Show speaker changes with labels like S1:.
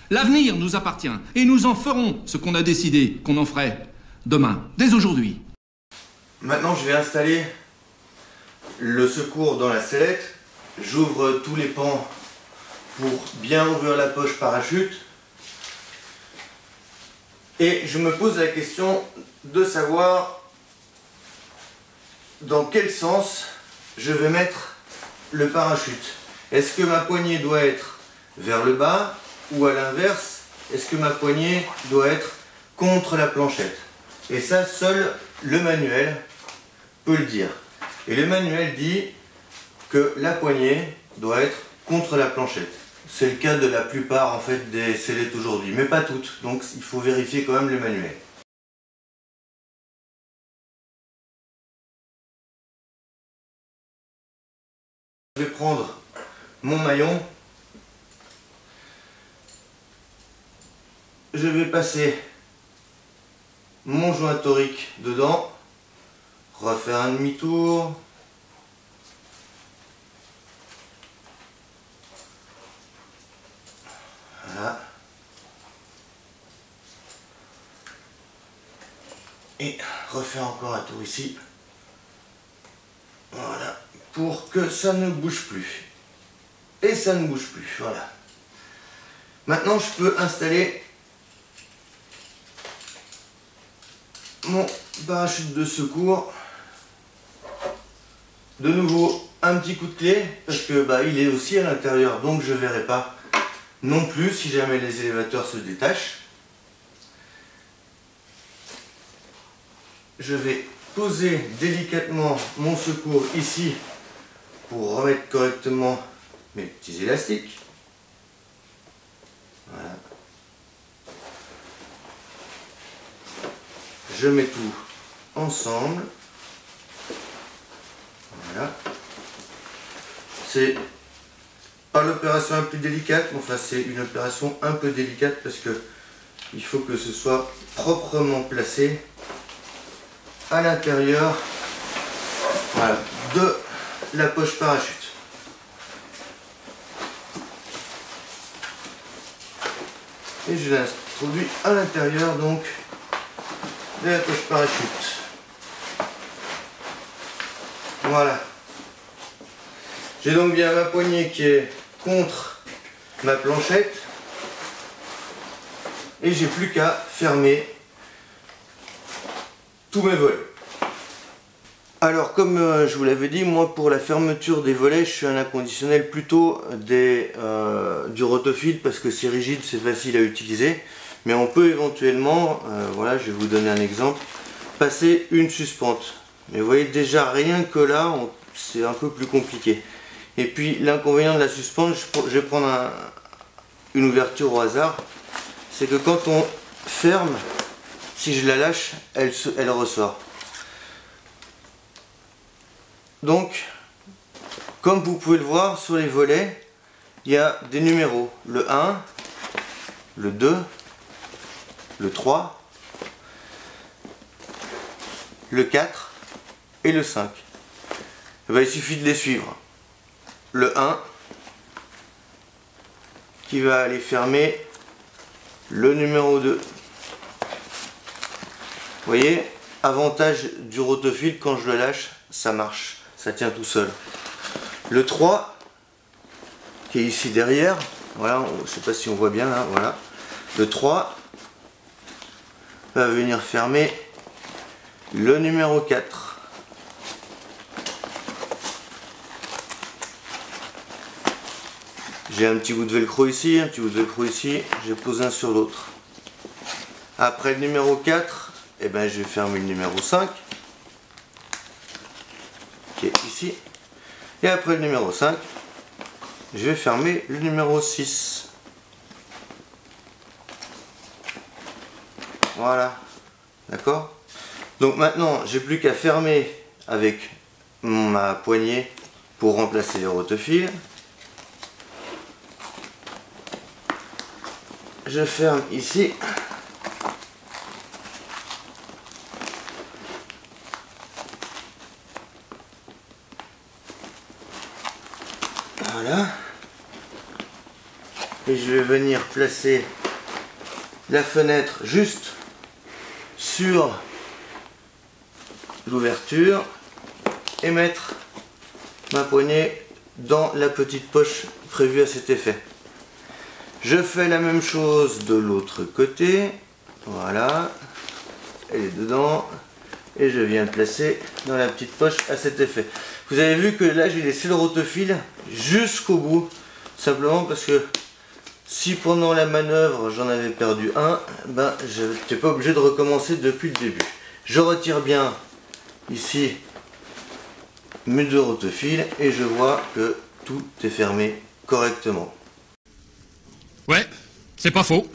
S1: L'avenir nous appartient et nous en ferons ce qu'on a décidé qu'on en ferait demain, dès aujourd'hui.
S2: Maintenant, je vais installer le secours dans la sellette. J'ouvre tous les pans pour bien ouvrir la poche parachute. Et je me pose la question de savoir dans quel sens je vais mettre le parachute. Est-ce que ma poignée doit être vers le bas ou à l'inverse, est-ce que ma poignée doit être contre la planchette? Et ça, seul le manuel peut le dire. Et le manuel dit que la poignée doit être contre la planchette. C'est le cas de la plupart en fait des sellettes aujourd'hui, mais pas toutes, donc il faut vérifier quand même le manuel. Je vais prendre mon maillon, je vais passer mon joint torique dedans, refaire un demi-tour, voilà, et refaire encore un tour ici, voilà, pour que ça ne bouge plus, et ça ne bouge plus, voilà. Maintenant je peux installer mon parachute de secours. De nouveau un petit coup de clé parce que il est aussi à l'intérieur, donc je ne verrai pas non plus si jamais les élévateurs se détachent. Je vais poser délicatement mon secours ici pour remettre correctement mes petits élastiques. Voilà. Je mets tout ensemble. Voilà. C'est pas l'opération la plus délicate, mais enfin c'est une opération un peu délicate parce que il faut que ce soit proprement placé à l'intérieur, voilà, de la poche parachute. Et je l'introduis à l'intérieur donc de la poche parachute. Voilà. J'ai donc bien ma poignée qui est contre ma planchette et j'ai plus qu'à fermer tous mes volets. Alors comme je vous l'avais dit, moi pour la fermeture des volets je suis un inconditionnel plutôt du rotofil parce que c'est rigide, c'est facile à utiliser, mais on peut éventuellement, voilà, je vais vous donner un exemple, passer une suspente. Mais vous voyez déjà rien que là c'est un peu plus compliqué. Et puis l'inconvénient de la suspente, je vais prendre une ouverture au hasard, c'est que quand on ferme, si je la lâche, elle ressort. Donc, comme vous pouvez le voir sur les volets, il y a des numéros, le 1, le 2, le 3, le 4 et le 5. Il suffit de les suivre. Le 1 qui va aller fermer le numéro 2. Vous voyez, avantage du rotofil, quand je le lâche, ça marche, ça tient tout seul. Le 3 qui est ici derrière, voilà, je ne sais pas si on voit bien là, voilà. Le 3 va venir fermer le numéro 4. J'ai un petit bout de velcro ici, un petit bout de velcro ici, je pose un sur l'autre. Après le numéro 4, je vais fermer le numéro 5, qui est ici. Et après le numéro 5, je vais fermer le numéro 6. Voilà, d'accord? Donc maintenant, j'ai plus qu'à fermer avec ma poignée pour remplacer les rotofils. Je ferme ici. Voilà. Et je vais venir placer la fenêtre juste sur l'ouverture et mettre ma poignée dans la petite poche prévue à cet effet. Je fais la même chose de l'autre côté. Voilà, elle est dedans et je viens le placer dans la petite poche à cet effet. Vous avez vu que là j'ai laissé le rotofil jusqu'au bout, simplement parce que si pendant la manœuvre j'en avais perdu un, ben je n'étais pas obligé de recommencer depuis le début. Je retire bien ici mes deux rotofils et je vois que tout est fermé correctement.
S1: Ouais, c'est pas faux.